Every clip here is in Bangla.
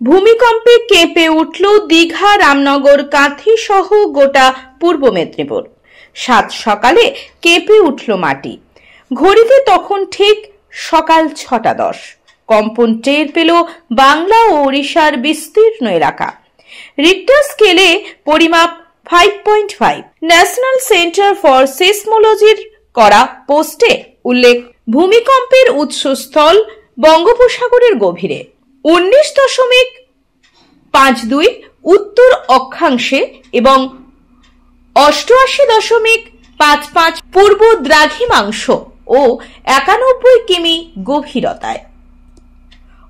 ভূমিকম্পে কেঁপে উঠল দীঘা, রামনগর, কাঁথি সহ গোটা পূর্ব মেদিনীপুর। সাত সকালে কেঁপে উঠল মাটি। ঘড়িতে তখন ঠিক সকাল 6:10। কম্পন টের পেল বাংলা ও ওড়িশার বিস্তীর্ণ এলাকা। রিক্টার স্কেলে পরিমাপ 5.5। ন্যাশনাল সেন্টার ফর সিসমোলজির করা পোস্টে উল্লেখ, ভূমিকম্পের উৎসস্থল বঙ্গোপসাগরের গভীরে 19.52 উত্তর অক্ষাংশে এবং 88.55 পূর্ব দ্রাঘিমাংশ ও 91 কিমি গভীরতায়।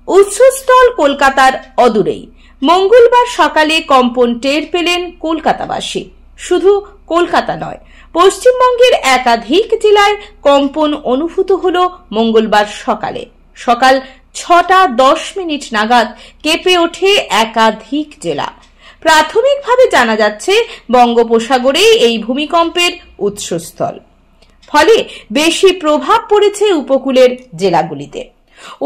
উৎসস্থল কলকাতার অদূরেই। মঙ্গলবার সকালে কম্পন টের পেলেন কলকাতাবাসী। শুধু কলকাতা নয়, পশ্চিমবঙ্গের একাধিক জেলায় কম্পন অনুভূত হল মঙ্গলবার সকালে। সকাল 6:10 নাগাদ কেঁপে ওঠে একাধিক জেলা। প্রাথমিকভাবে জানা যাচ্ছে বঙ্গোপসাগরেই এই ভূমিকম্পের উৎসস্থল, ফলে বেশি প্রভাব পড়েছে উপকূলের জেলাগুলিতে।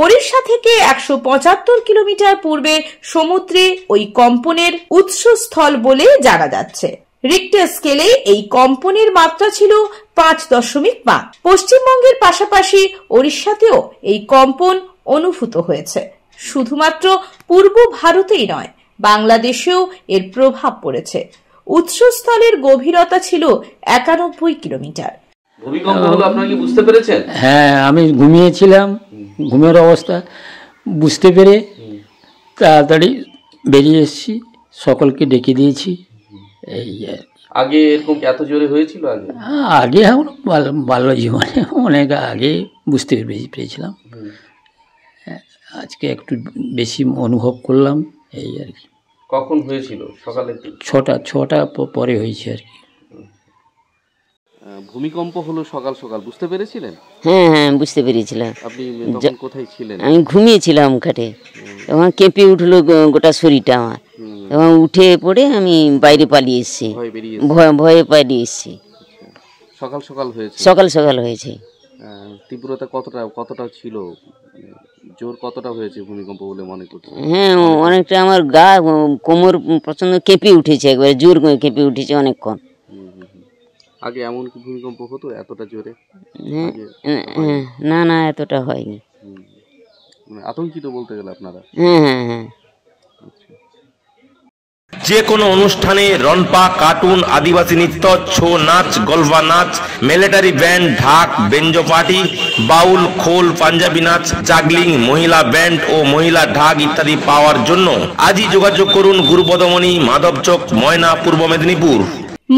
ওড়িশা থেকে 175 কিলোমিটার পূর্বে সমুদ্রে ওই কম্পনের উৎসস্থল বলে জানা যাচ্ছে। রিক্টার স্কেলে এই কম্পনের মাত্রা ছিল 5.5। পশ্চিমবঙ্গের পাশাপাশি ওড়িশাতেও এই কম্পন অনুভূত হয়েছে। শুধুমাত্র পূর্ব ভারতেই নয়, বাংলাদেশেও এর প্রভাব পড়েছে। উৎসস্থলের গভীরতা ছিল 91 কিলোমিটার। ভূমিকম্প হলো, আপনারা কি বুঝতে পেরেছেন? হ্যাঁ, আমি ঘুমিয়েছিলাম। ঘুমের অবস্থা বুঝতে পেরে তাড়াতাড়ি বেরিয়ে এসেছি, সকলকে ডেকে দিয়েছি। এই আগে এরকম এত জোরে হয়েছিল? আগে আমার বাল্য জীবনে অনেক আগে বুঝতে পেরেছিলাম। আজকে একটু বেশি অনুভব করলাম, এই আর কি। কখন হয়েছিল? সকালে 6টা পরে হয়েছে আর কি। ভূমিকম্প হলো সকাল সকাল, বুঝতে পেরেছিলেন? হ্যাঁ, বুঝতে পেরেছিলাম। আপনি তখন কোথায় ছিলেন? আমি ঘুমিয়েছিলাম খাটে, তখন কেঁপে উঠলো গোটা শরীরটা আমার। তখন উঠে পড়ে আমি বাইরে পালিয়ে এসেছি, ভয়ে পালিয়ে এসেছি। সকাল সকাল হয়েছে? সকাল সকাল হয়েছে। তীব্রতা কতটা ছিল, জোর কতটা হয়েছে ভূমিকম্প বলে মনে করছেন? হ্যাঁ, অনেকটা। আমার গা, কোমর প্রচন্ড কেঁপে উঠেছে, একবারে জোর কেঁপে উঠেছে অনেকক্ষণ। আগে এমন কি ভূমিকম্প হতো এতটা জোরে? না, এতটা হয়নি। আতঙ্কিত বলতে গেলে আপনারা? হ্যাঁ। যে কোনো অনুষ্ঠানে রনপা, কার্টুন, আদিবাসী নৃত্য, ছৌ নাচ, গলবা নাচ, মিলিটারি ব্যান্ড, ঢাক, বেঞ্জো পার্টি, বাউল, খোল, পাঞ্জাবি নাচ, জাগলিং, মহিলা ব্যান্ড ও মহিলা ঢাক ইত্যাদি পাওয়ার জন্য আজই যোগাযোগ করুন গুরুপদমণি, মাধবচক, ময়না, পূর্ব মেদিনীপুর।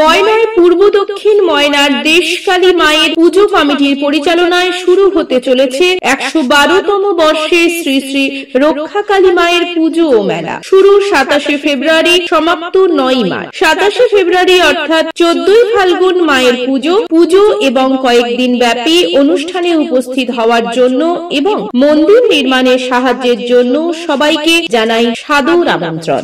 ময়নায় পূর্ব দক্ষিণ ময়নার দেশকালী মায়ের পুজো কমিটির পরিচালনায় শুরু হতে চলেছে 112তম বর্ষে শ্রী শ্রী রক্ষাকালী মায়ের পুজো ও মেলা। শুরু 27শে ফেব্রুয়ারি, সমাপ্ত 9 মার্চ। 27শে ফেব্রুয়ারি অর্থাৎ 14ই ফাল্গুন মায়ের পুজো এবং কয়েকদিন ব্যাপী অনুষ্ঠানে উপস্থিত হওয়ার জন্য এবং মন্দির নির্মাণে সাহায্যের জন্য সবাইকে জানাই সাদর আমন্ত্রণ।